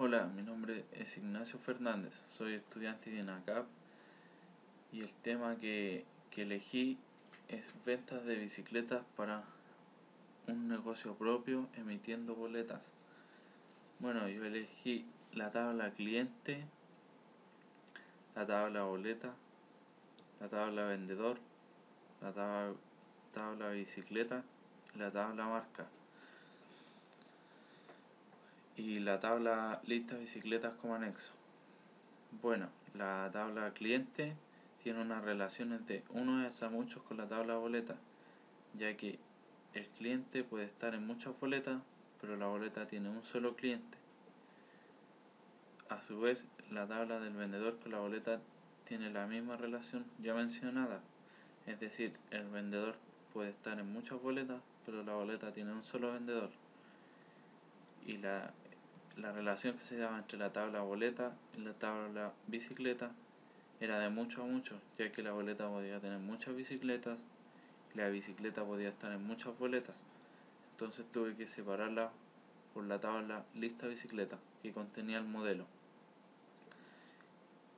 Hola, mi nombre es Ignacio Fernández, soy estudiante de INACAP y el tema que elegí es ventas de bicicletas para un negocio propio emitiendo boletas. Bueno, yo elegí la tabla cliente, la tabla boleta, la tabla vendedor, la tabla bicicleta y la tabla marca. Y la tabla lista bicicletas como anexo. Bueno, la tabla cliente tiene unas relaciones de 1 a muchos con la tabla boleta, ya que el cliente puede estar en muchas boletas, pero la boleta tiene un solo cliente. A su vez, la tabla del vendedor con la boleta tiene la misma relación ya mencionada, es decir, el vendedor puede estar en muchas boletas, pero la boleta tiene un solo vendedor. Y la relación que se daba entre la tabla boleta y la tabla bicicleta era de mucho a mucho, ya que la boleta podía tener muchas bicicletas y la bicicleta podía estar en muchas boletas. Entonces tuve que separarla por la tabla lista bicicleta que contenía el modelo.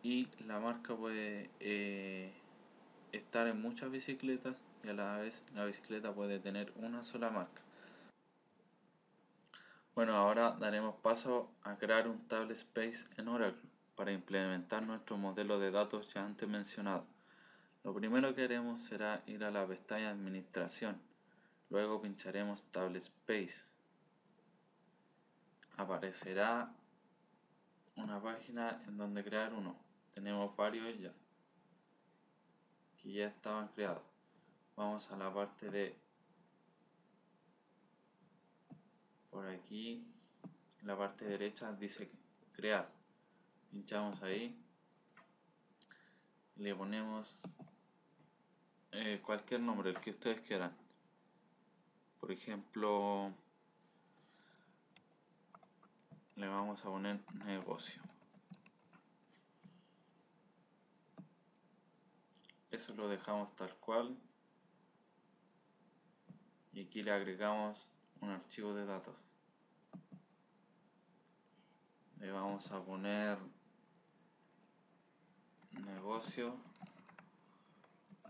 Y la marca puede estar en muchas bicicletas y a la vez la bicicleta puede tener una sola marca. Bueno, ahora daremos paso a crear un table space en Oracle para implementar nuestro modelo de datos ya antes mencionado. Lo primero que haremos será ir a la pestaña Administración, luego pincharemos Table Space. Aparecerá una página en donde crear uno. Tenemos varios ya, que ya estaban creados. Vamos a la parte de por aquí, en la parte derecha dice crear. Pinchamos ahí y le ponemos cualquier nombre, el que ustedes quieran. Por ejemplo, le vamos a poner negocio. Eso lo dejamos tal cual. Y aquí le agregamos un archivo de datos. Le vamos a poner negocio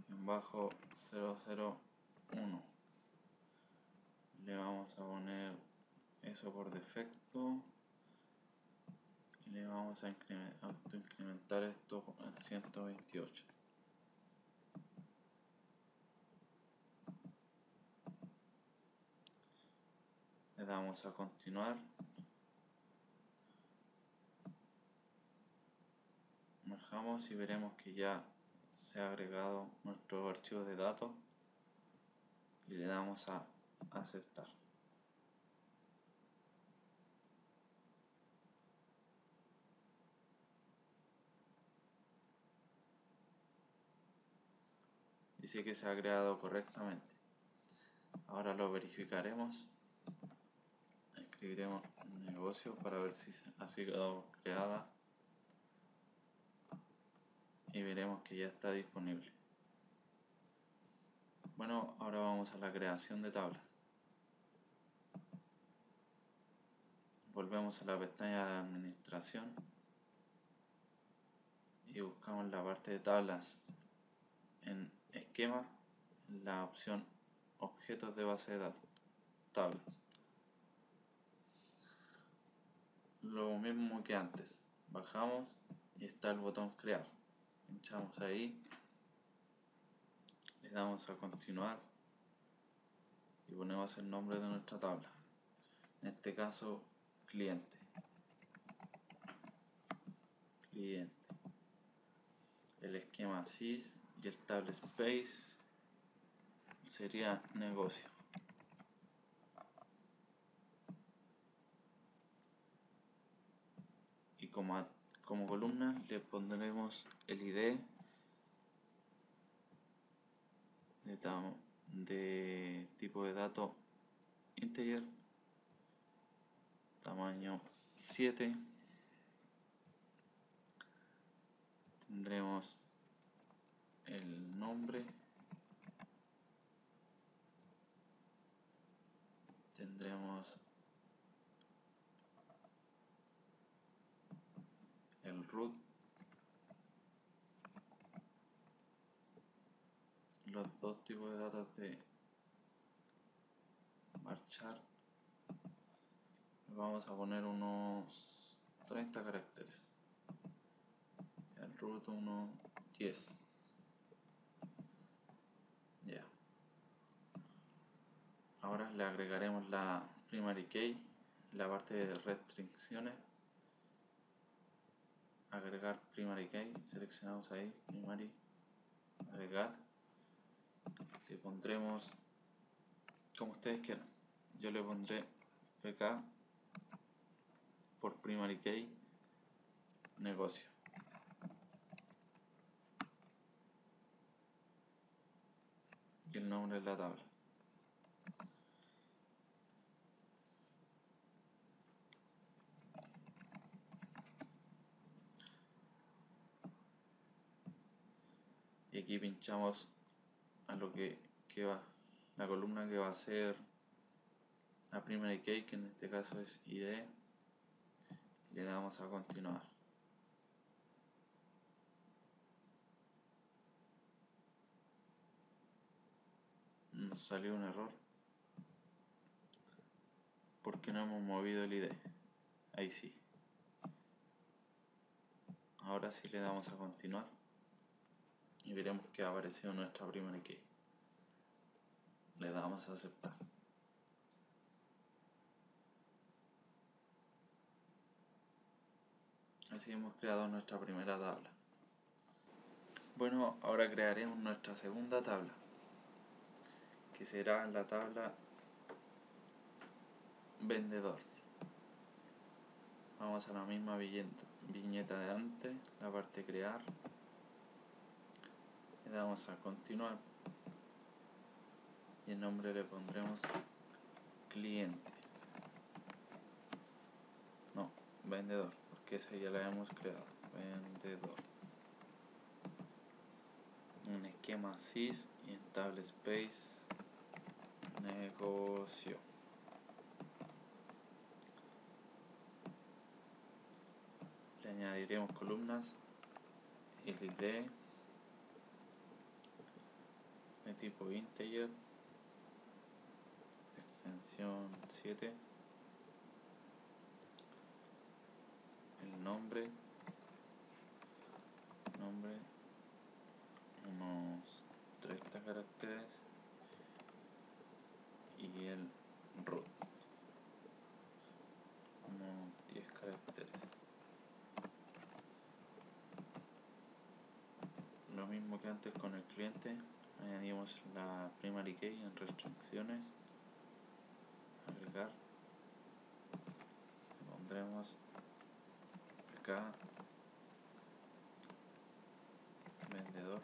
en bajo 001. Le vamos a poner eso por defecto y le vamos a autoincrementar esto en 128. Le damos a continuar. Marcamos y veremos que ya se ha agregado nuestro archivo de datos y le damos a aceptar. Dice que se ha creado correctamente. Ahora lo verificaremos. Escribiremos negocio para ver si ha sido creada y veremos que ya está disponible. Bueno, ahora vamos a la creación de tablas. Volvemos a la pestaña de administración y buscamos la parte de tablas en esquema, la opción objetos de base de datos, tablas. Lo mismo que antes, bajamos y está el botón crear. Pinchamos ahí, le damos a continuar y ponemos el nombre de nuestra tabla. En este caso, cliente. El esquema sys y el table space sería negocio. Y como columna le pondremos el ID de tipo de dato integer, tamaño 7. Tendremos el nombre, tendremos root los dos tipos de datos de marchar. Vamos a poner unos 30 caracteres, el root unos 10. Ya. Ahora le agregaremos la primary key, la parte de restricciones. Agregar primary key, seleccionamos ahí primary, agregar. Le pondremos como ustedes quieran. Yo le pondré pk por primary key negocio. Y el nombre de la tabla. Y aquí pinchamos a lo que va, la columna que va a ser la primary key, que en este caso es id, y le damos a continuar. Nos salió un error porque no hemos movido el id. Ahí sí. Ahora sí le damos a continuar y veremos que ha aparecido nuestra primary key. Le damos a aceptar. Así hemos creado nuestra primera tabla. Bueno, ahora crearemos nuestra segunda tabla, que será la tabla vendedor. Vamos a la misma viñeta de antes, la parte crear. Le damos a continuar y el nombre le pondremos cliente. No, vendedor, porque esa ya la hemos creado. Vendedor. Un esquema sys y en table space negocio. Le añadiremos columnas, el id de tipo integer, extensión 7, el nombre, unos 30 caracteres y el root, unos 10 caracteres. Lo mismo que antes con el cliente, añadimos la primary key en restricciones, agregar, pondremos acá vendedor,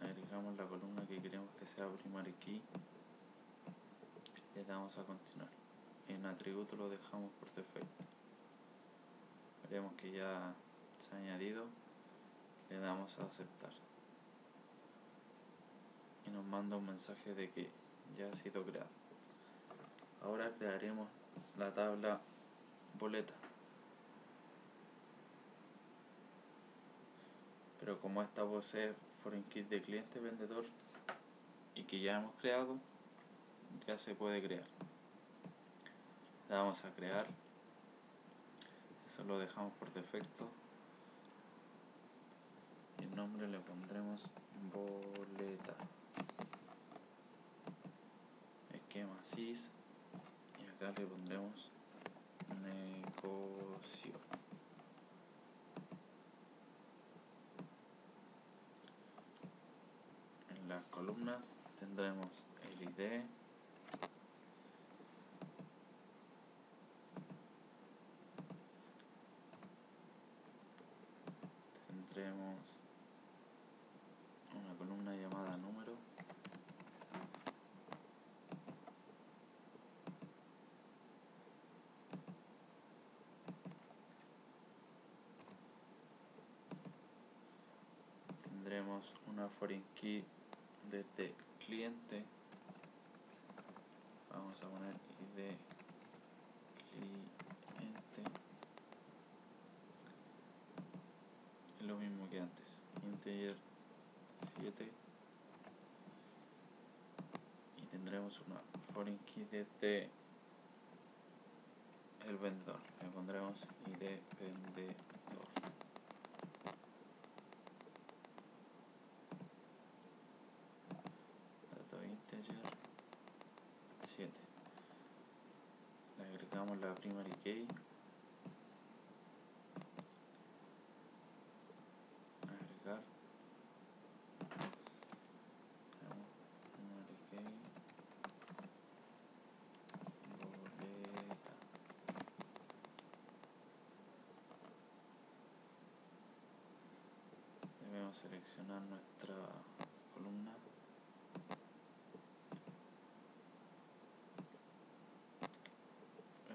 agregamos la columna que queremos que sea primary key, le damos a continuar. En atributo lo dejamos por defecto. Veremos que ya se ha añadido, le damos a aceptar y nos manda un mensaje de que ya ha sido creado. Ahora crearemos la tabla boleta, pero como esta posee foreign key de cliente vendedor y que ya hemos creado, ya se puede crear. Le damos a crear, eso lo dejamos por defecto y el nombre le pondremos boleta, esquema sys y acá le pondremos negocio. En las columnas tendremos el id, tendremos una columna llamada número, tendremos una foreign key desde cliente, vamos a poner id cliente es lo mismo que antes, integer 7, y tendremos una foreign key desde el vendedor. Le pondremos id vendedor. Dato integer 7. Le agregamos la primary key. Agregar. Primary key. Boleta. Debemos seleccionar nuestra columna.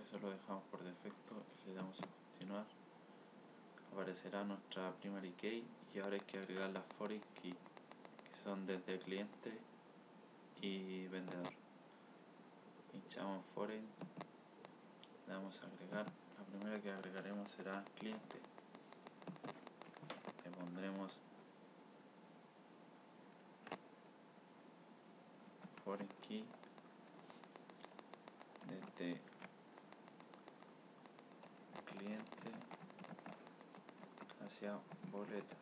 Eso lo dejamos por defecto y le damos a continuar. Aparecerá nuestra primary key y ahora hay que agregar las foreign key, que son desde cliente y vendedor. Pinchamos foreign, le damos a agregar. La primera que agregaremos será cliente. Le pondremos foreign key desde cliente hacia boleta.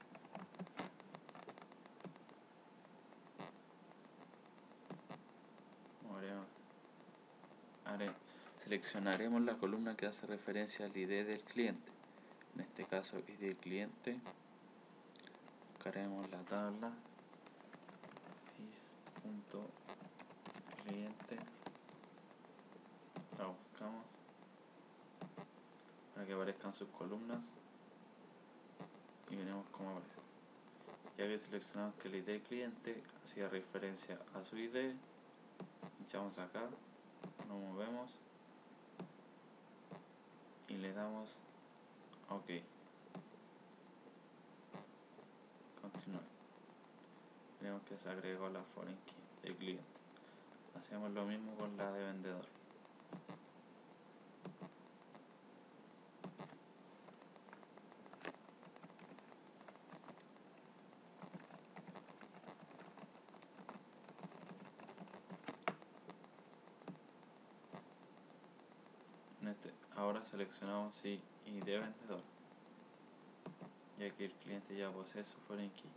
Seleccionaremos la columna que hace referencia al ID del cliente. En este caso, ID cliente. Buscaremos la tabla sys.cliente. La buscamos para que aparezcan sus columnas y veremos cómo aparece. Ya que seleccionamos que el ID cliente hacía referencia a su ID, pinchamos acá, nos movemos y le damos a OK. Continuar. Vemos que se agregó la foreign key de cliente. Hacemos lo mismo con la de vendedor. Ahora seleccionamos si ID vendedor, ya que el cliente ya posee su foreign key.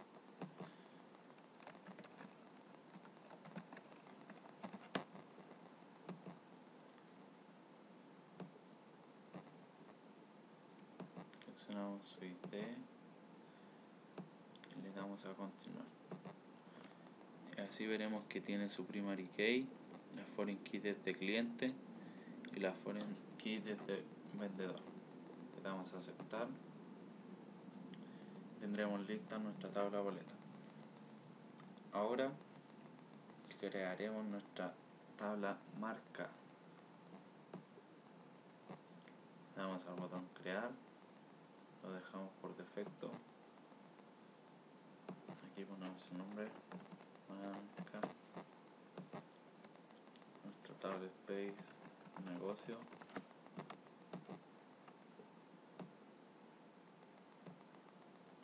Seleccionamos su ID y le damos a continuar. Y así veremos que tiene su primary key, la foreign key desde cliente y la foreign key desde vendedor. Le damos a aceptar. Tendremos lista nuestra tabla boleta. Ahora crearemos nuestra tabla marca. Le damos al botón crear, lo dejamos por defecto. Aquí ponemos el nombre, marca, nuestro target base, negocio.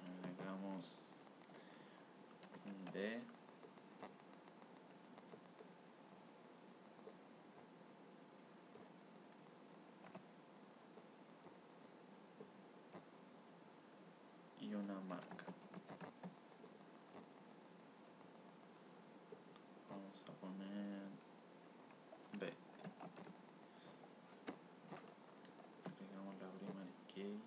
Agregamos ID. Y una marca. Vamos a poner B. Agregamos la primary key.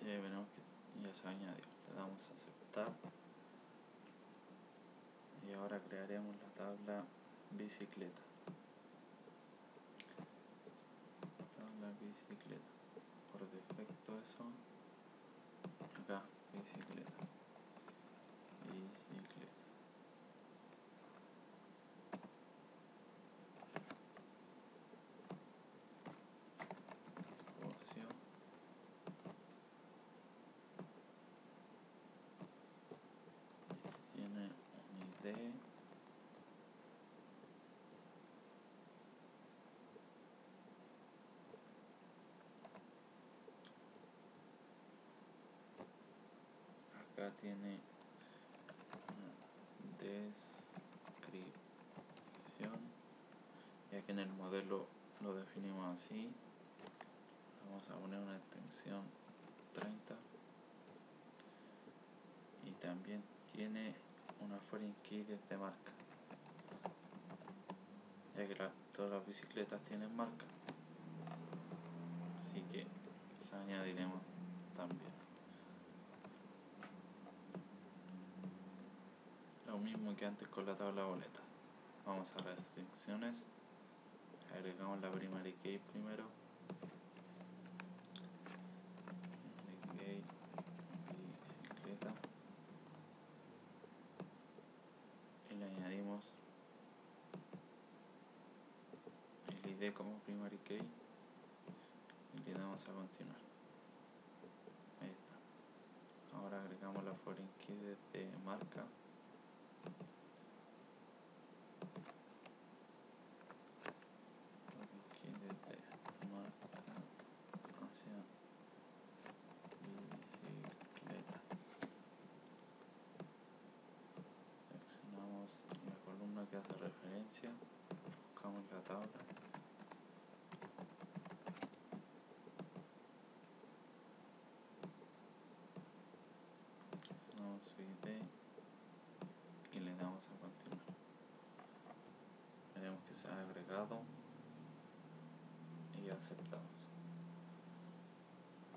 Y ahí veremos que ya se añadió. Le damos a aceptar. Y ahora crearemos la tabla bicicleta. Tabla bicicleta. Por defecto eso. Acá bicicleta. Negocio. Tiene un ID. Acá tiene una descripción, ya que en el modelo lo definimos así. Vamos a poner una extensión 30 y también tiene una foreign key desde marca, ya que todas las bicicletas tienen marca, así que la añadiremos también. Lo mismo que antes con la tabla boleta. Vamos a restricciones, agregamos la primary key primero, primary key bicicleta, y le añadimos el ID como primary key y le damos a continuar. Ahí está. Ahora agregamos la foreign key desde marca. Bicicleta. Seleccionamos la columna que hace referencia, buscamos la tabla, seleccionamos su ID y le damos a continuar. Veremos que se ha agregado y aceptamos.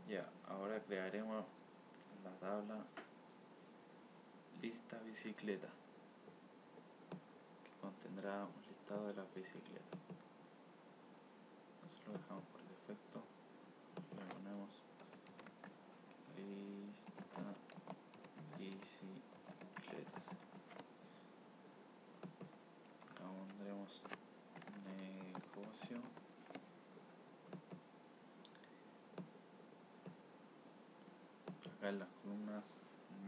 Ya, ahora crearemos la tabla lista bicicleta, que contendrá un listado de las bicicletas. Nosotros lo dejamos por defecto, le ponemos lista bicicletas. Acá pondremos negocio. Acá en las columnas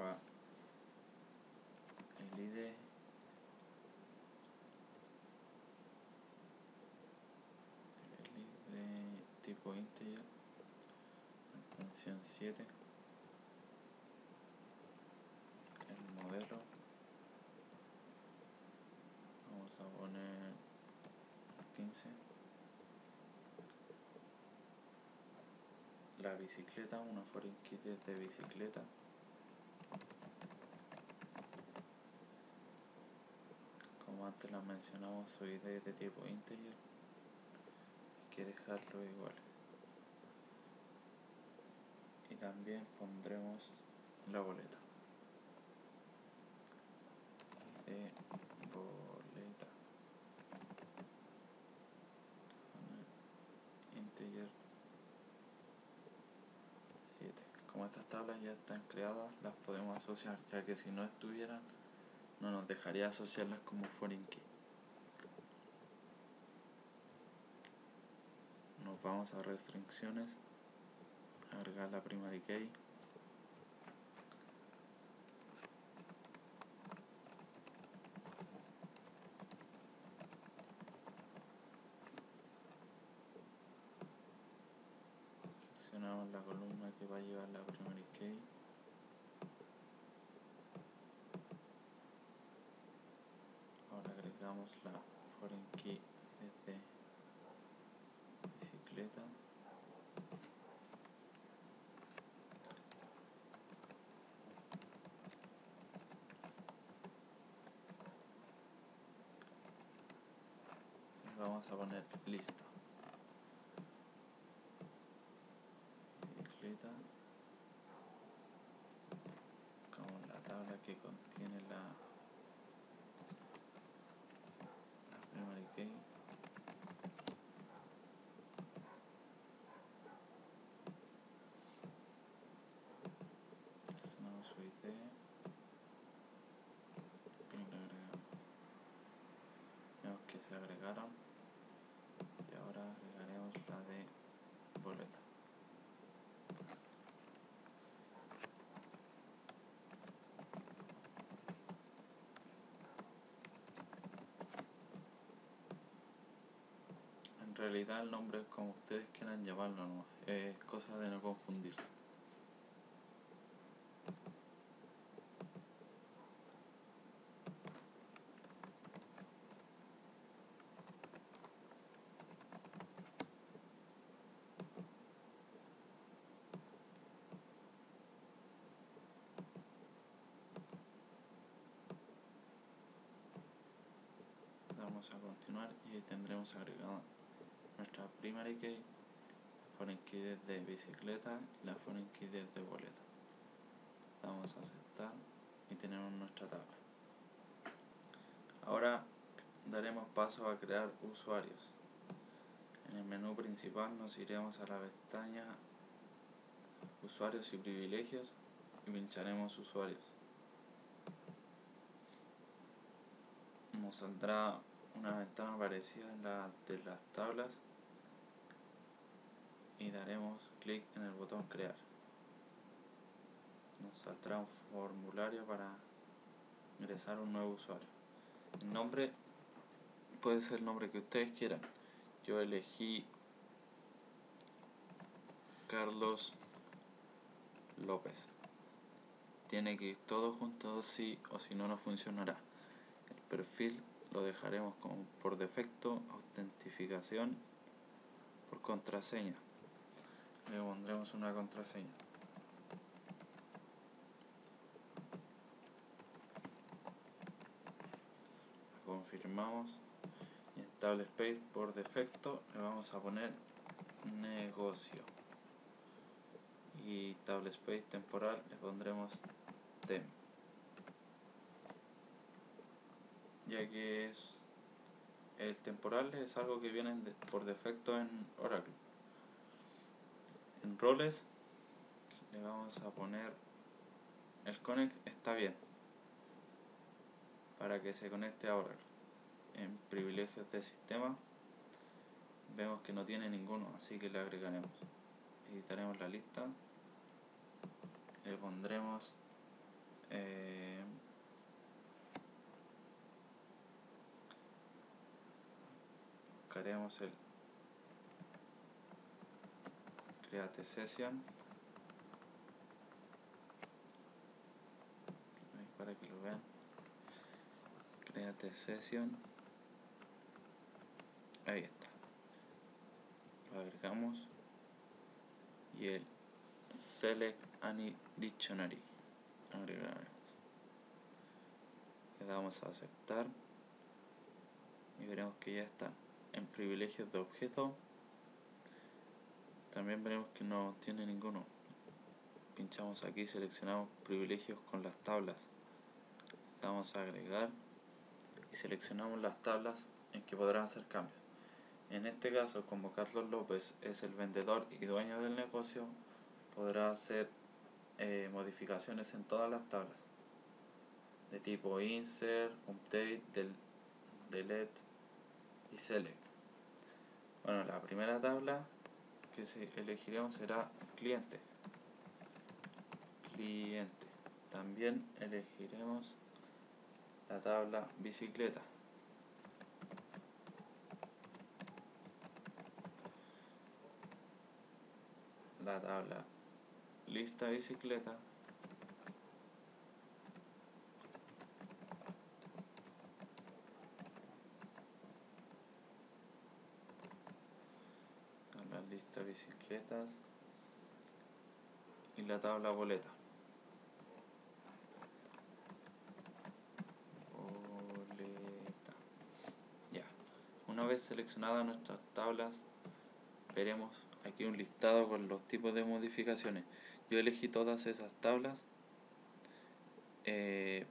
va el ID, tipo integer, extensión 7, el modelo, vamos a poner 15, la bicicleta, una foreign key de bicicleta, como antes la mencionamos, su ID es de tipo integer, hay que dejarlo igual. Y también pondremos la boleta, de boleta, integer 7. Como estas tablas ya están creadas, las podemos asociar, ya que si no estuvieran no nos dejaría asociarlas como foreign key. Nos vamos a restricciones, agregar la primary key, seleccionamos la columna que va a llevar la primary key, ahora agregamos la foreign key desde bicicleta, y vamos a poner lista bicicleta, como la tabla que contiene la primary key, seleccionamos realidad el nombre es como ustedes quieran llamarlo, ¿no? Es cosa de no confundirse. Vamos a continuar y ahí tendremos agregada nuestra primary key, la foreign key de bicicleta y la foreign key de boleta. Damos a aceptar y tenemos nuestra tabla. Ahora daremos paso a crear usuarios. En el menú principal nos iremos a la pestaña usuarios y privilegios y pincharemos usuarios. Nos saldrá una ventana parecida a la de las tablas y daremos clic en el botón crear. Nos saldrá un formulario para ingresar un nuevo usuario. El nombre puede ser el nombre que ustedes quieran. Yo elegí Carlos López. Tiene que ir todo junto sí o si no, no funcionará. El perfil lo dejaremos como por defecto, autentificación por contraseña. Le pondremos una contraseña. La confirmamos y en Table Space por defecto le vamos a poner negocio. Y Table Space temporal le pondremos tem, ya que es el temporal es algo que viene por defecto en Oracle. En roles le vamos a poner el connect está bien para que se conecte a Oracle. En privilegios de sistema vemos que no tiene ninguno, así que le agregaremos. Editaremos la lista, le pondremos buscaremos el create session para que lo vean. Create session, ahí está, lo agregamos y el select any dictionary agregaremos. Le damos a aceptar y veremos que ya están. En privilegios de objeto también veremos que no tiene ninguno. Pinchamos aquí, seleccionamos privilegios con las tablas, damos a agregar y seleccionamos las tablas en que podrán hacer cambios. En este caso, como Carlos López es el vendedor y dueño del negocio, podrá hacer modificaciones en todas las tablas de tipo insert, update, delete y select. Bueno, la primera tabla que elegiremos será cliente. También elegiremos la tabla bicicleta. La tabla lista bicicleta. Tabla lista bicicletas. Y la tabla boleta. Ya. Una vez seleccionadas nuestras tablas, veremos aquí un listado con los tipos de modificaciones. Yo elegí todas esas tablas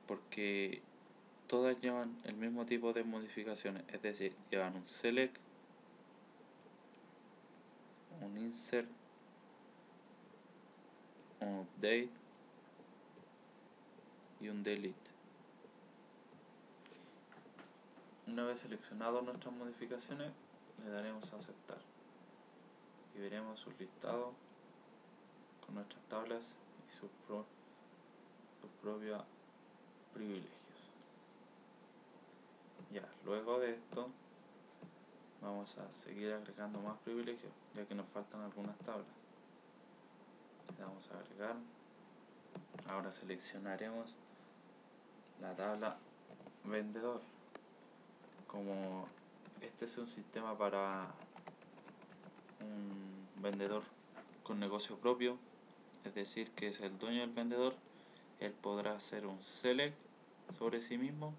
porque todas llevan el mismo tipo de modificaciones, es decir, llevan un select, un insert, un update y un delete. Una vez seleccionado nuestras modificaciones, le daremos a aceptar y veremos un listado con nuestras tablas y sus propios privilegios. Ya, luego de esto Vamos a seguir agregando más privilegios, ya que nos faltan algunas tablas. Le damos a agregar. Ahora seleccionaremos la tabla vendedor. Como este es un sistema para un vendedor con negocio propio, es decir, que es el dueño del vendedor, él podrá hacer un select sobre sí mismo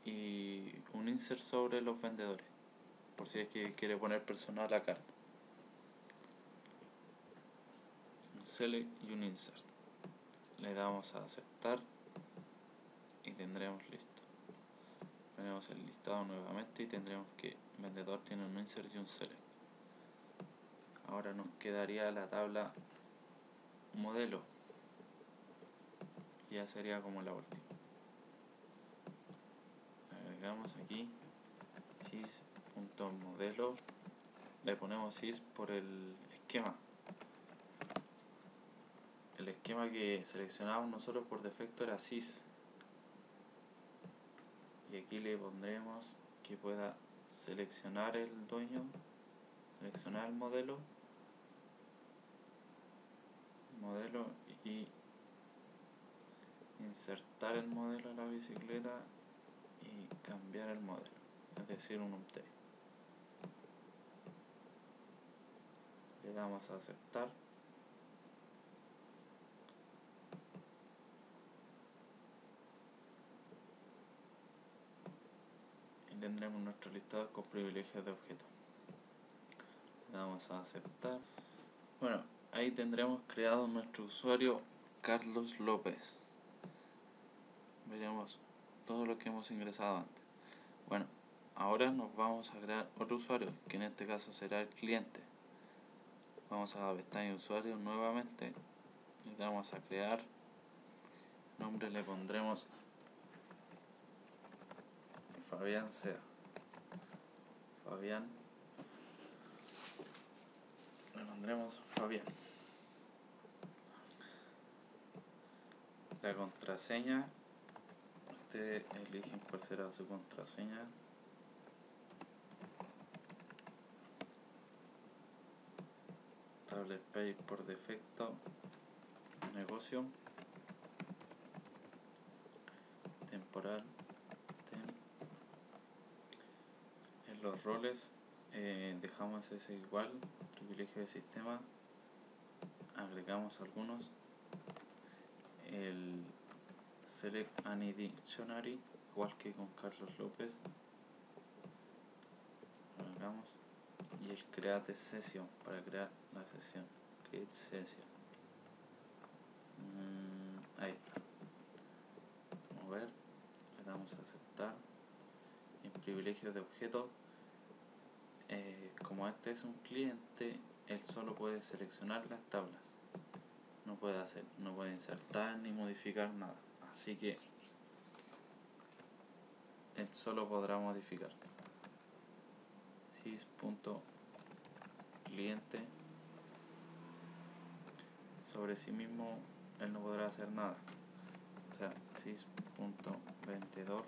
y un insert sobre los vendedores, por si es que quiere poner personal a cargo. Un select y un insert. Le damos a aceptar y tendremos listo. Tenemos el listado nuevamente y tendremos que el vendedor tiene un insert y un select. Ahora nos quedaría la tabla modelo, y ya sería como la última. Agregamos aquí sys.modelo, le ponemos sys por el esquema. El esquema que seleccionamos nosotros por defecto era sys, y aquí le pondremos que pueda seleccionar el dueño, seleccionar el modelo y insertar el modelo a la bicicleta y cambiar el modelo, es decir, un update. Le damos a aceptar y tendremos nuestro listado con privilegios de objeto. Le damos a aceptar. Bueno, ahí tendremos creado nuestro usuario Carlos López. Veremos todo lo que hemos ingresado antes. Bueno, ahora nos vamos a crear otro usuario, que en este caso será el cliente. Vamos a la pestaña de usuario nuevamente y vamos a crear. Nombre le pondremos Fabián Sea. Fabián. Le pondremos Fabián. La contraseña, ustedes eligen cuál será su contraseña. Tablet Pay por defecto, negocio, temporal, en los roles dejamos ese igual, privilegio de sistema, agregamos algunos, el Select Any Dictionary, igual que con Carlos López, agregamos, y el Create Session para crear la sesión, Create Session. Ahí está. Mover, le damos a aceptar. En privilegios de objeto, como este es un cliente, él solo puede seleccionar las tablas, no puede insertar ni modificar nada, así que él solo podrá modificar. Sys.cliente, sobre sí mismo él no podrá hacer nada, o sea, sys.vendedor,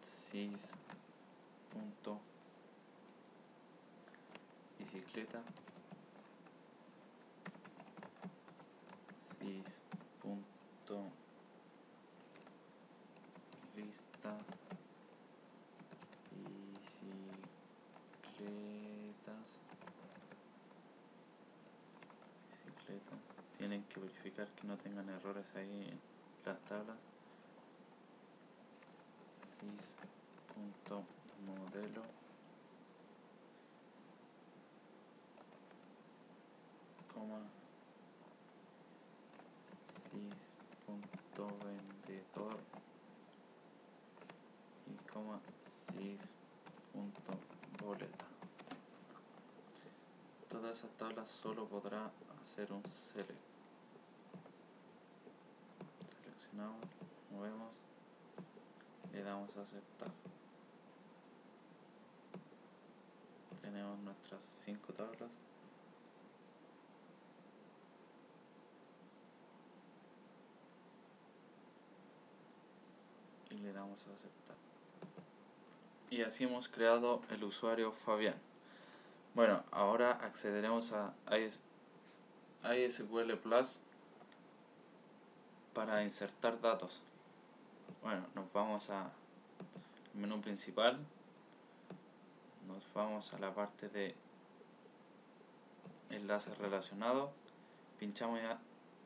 sys.bicicleta, sys.lista bicicletas. Tienen que verificar que no tengan errores ahí en las tablas. Sys.modelo, coma, sys.vendedor y coma, sys.boleta. Todas esas tablas solo podrá hacer un select. Seleccionamos, movemos, le damos a aceptar. Tenemos nuestras 5 tablas. damos a aceptar. Y así hemos creado el usuario Fabián. Bueno, ahora accederemos a ISQL Plus para insertar datos. Bueno, nos vamos al menú principal, nos vamos a la parte de enlaces relacionados, pinchamos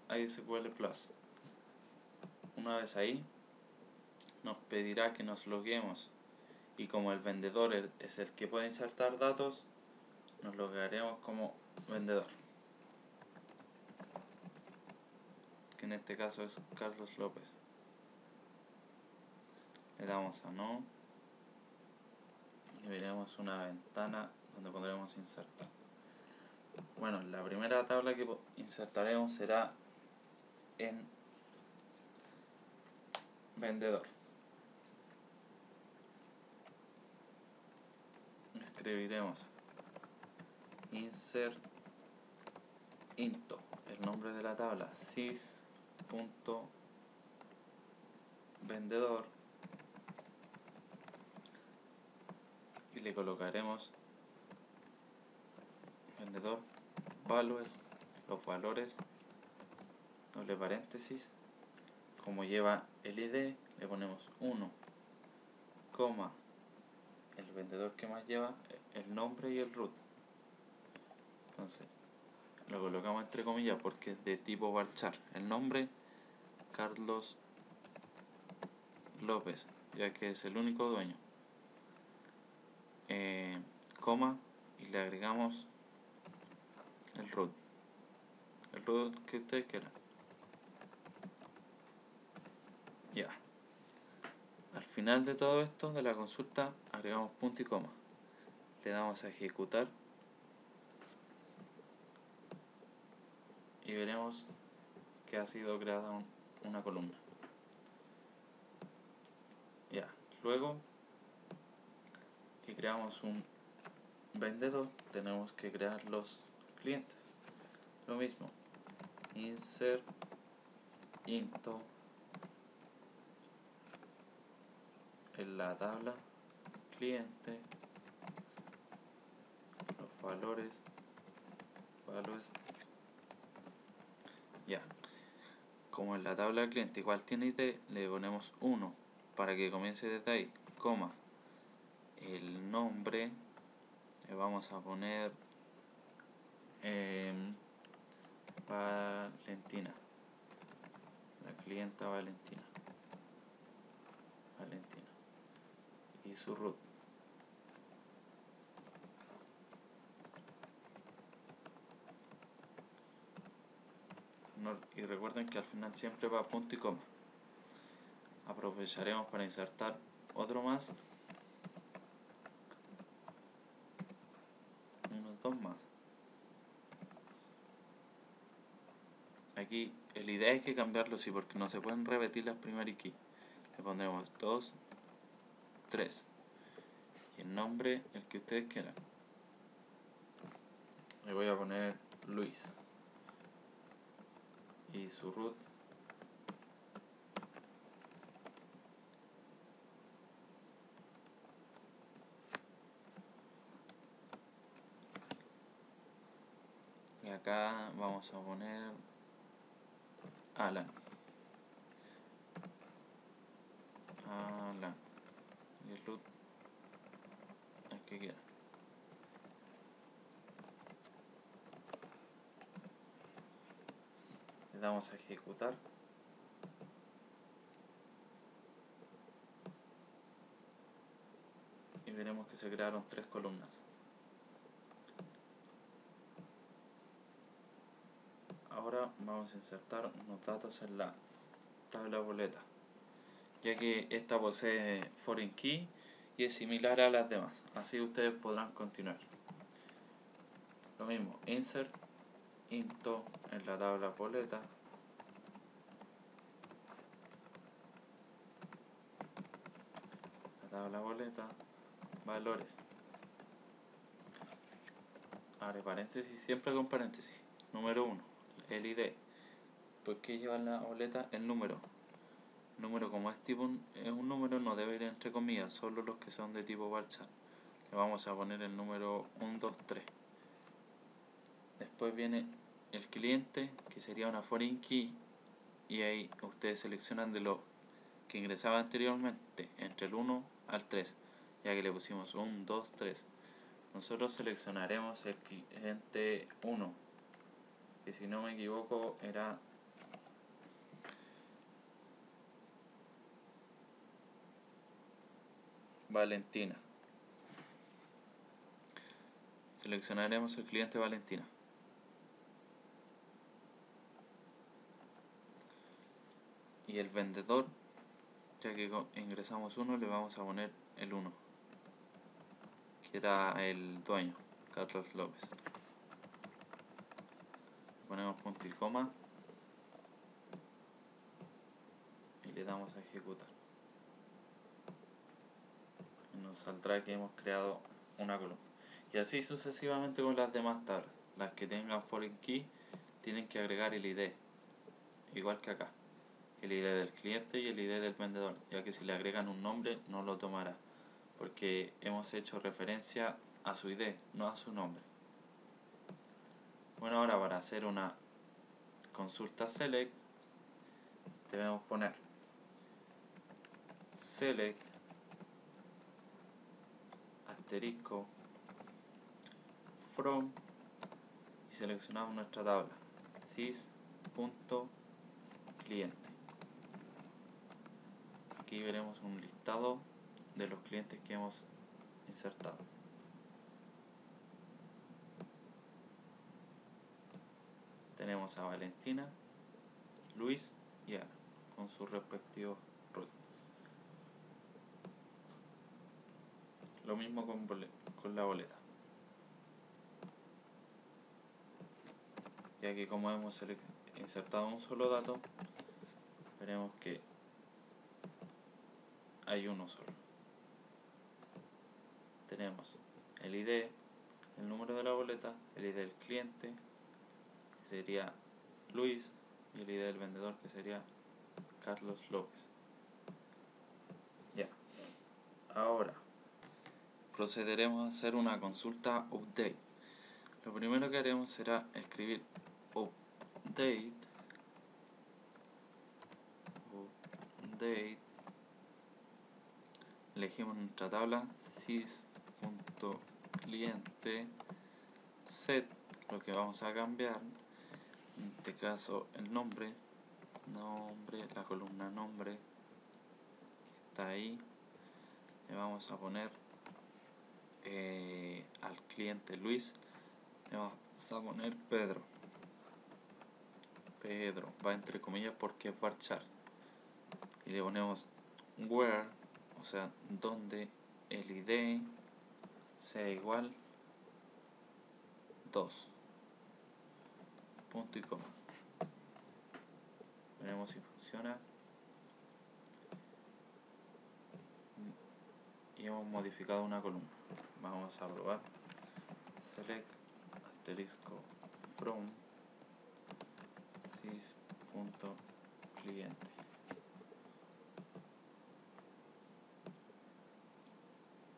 a ISQL Plus. Una vez ahí, nos pedirá que nos loguemos, y como el vendedor es el que puede insertar datos, nos loguearemos como vendedor, que en este caso es Carlos López. Le damos a no y veremos una ventana donde podremos insertar. Bueno, la primera tabla que insertaremos será en vendedor. Escribiremos insert into, el nombre de la tabla, sys.vendedor, y le colocaremos vendedor values, los valores, doble paréntesis, como lleva el ID le ponemos 1, coma, el vendedor que más lleva el nombre y el root. Entonces lo colocamos entre comillas porque es de tipo varchar. El nombre Carlos López, ya que es el único dueño, coma, y le agregamos el root que ustedes quieran. Ya, al final de todo esto, de la consulta, agregamos punto y coma, le damos a ejecutar y veremos que ha sido creada una columna. Ya, luego que creamos un vendedor, tenemos que crear los clientes. Lo mismo, insert into, en la tabla cliente, los valores, ya, como en la tabla cliente igual tiene ID, le ponemos 1 para que comience desde ahí, coma, el nombre le vamos a poner Valentina, la clienta Valentina, y su root. Y recuerden que al final siempre va punto y coma. Aprovecharemos para insertar otro más, unos dos más. Aquí la idea es que cambiarlo sí, porque no se pueden repetir las primary key. Le pondremos 2, 3 y el nombre el que ustedes quieran. Le voy a poner Luis y su root y acá vamos a poner Alan y el root el que quiera. Le damos a ejecutar y veremos que se crearon 3 columnas. Ahora vamos a insertar unos datos en la tabla boleta, ya que esta posee foreign key y es similar a las demás, así ustedes podrán continuar. Lo mismo, insert into en la tabla boleta, valores, abre paréntesis, siempre con paréntesis, número 1, el ID, pues que lleva en la boleta el número, Número, como es un número, no debe ir entre comillas, solo los que son de tipo varchar. Le vamos a poner el número 1, 2, 3. Después viene el cliente, que sería una foreign key, y ahí ustedes seleccionan de los que ingresaba anteriormente entre el 1 al 3, ya que le pusimos 1, 2, 3. Nosotros seleccionaremos el cliente 1, que si no me equivoco era Valentina. Seleccionaremos el cliente Valentina. Y el vendedor, ya que ingresamos 1, le vamos a poner el 1, que era el dueño, Carlos López. Ponemos punto y coma y le damos a ejecutar. Y nos saldrá que hemos creado una columna. Y así sucesivamente con las demás tablas. Las que tengan foreign key tienen que agregar el ID, igual que acá, el ID del cliente y el ID del vendedor, ya que si le agregan un nombre no lo tomará, porque hemos hecho referencia a su ID, no a su nombre. Bueno, ahora para hacer una consulta select debemos poner select asterisco from y seleccionamos nuestra tabla sys.cliente. Aquí veremos un listado de los clientes que hemos insertado. Tenemos a Valentina, Luis y Ana con sus respectivos root. Lo mismo con la boleta, ya que como hemos insertado un solo dato, veremos que hay uno solo. Tenemos el ID, el número de la boleta, el ID del cliente, que sería Luis, y el ID del vendedor, que sería Carlos López. Ya. Ahora procederemos a hacer una consulta update. Lo primero que haremos será escribir update elegimos nuestra tabla sys.cliente set, lo que vamos a cambiar, en este caso el nombre, la columna nombre que está ahí, le vamos a poner al cliente Luis, le vamos a poner Pedro, va entre comillas porque es varchar, y le ponemos where, o sea, donde el ID sea igual 2, punto y coma. Veremos si funciona. Y hemos modificado una columna. Vamos a probar. Select asterisco from sys.cliente.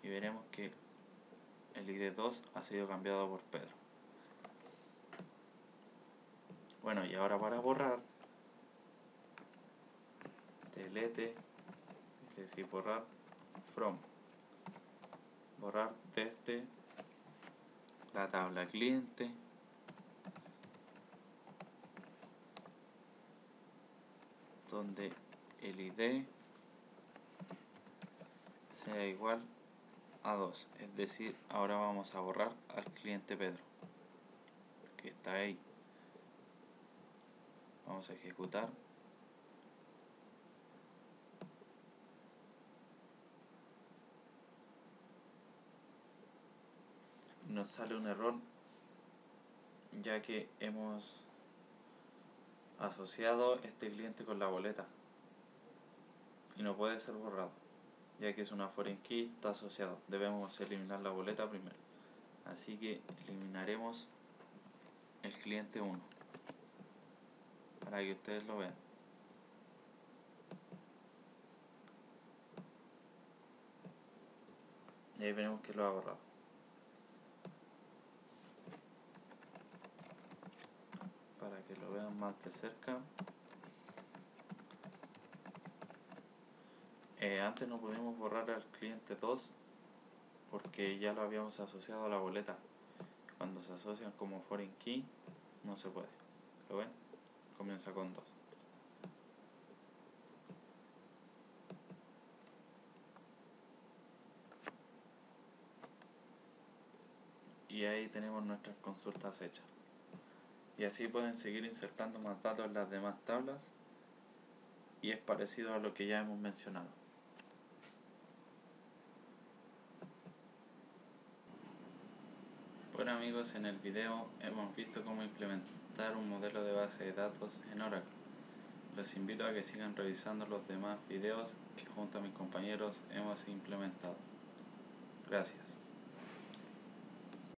Y veremos que el ID 2 ha sido cambiado por Pedro. Bueno, y ahora para borrar, delete, es decir, borrar from, borrar desde la tabla cliente, donde el ID sea igual a 2, es decir, ahora vamos a borrar al cliente Pedro, que está ahí. Vamos a ejecutar. Nos sale un error, ya que hemos asociado este cliente con la boleta y no puede ser borrado, ya que es una foreign key, está asociado. Debemos eliminar la boleta primero, así que eliminaremos el cliente 1 para que ustedes lo vean. Y ahí veremos que lo ha borrado. Para que lo vean más de cerca. Antes no pudimos borrar al cliente 2 porque ya lo habíamos asociado a la boleta. Cuando se asocian como foreign key no se puede. ¿Lo ven? Comienza con 2. Y ahí tenemos nuestras consultas hechas. Y así pueden seguir insertando más datos en las demás tablas y es parecido a lo que ya hemos mencionado. Bueno amigos, en el video hemos visto cómo implementar un modelo de base de datos en Oracle. Los invito a que sigan revisando los demás videos que junto a mis compañeros hemos implementado. Gracias.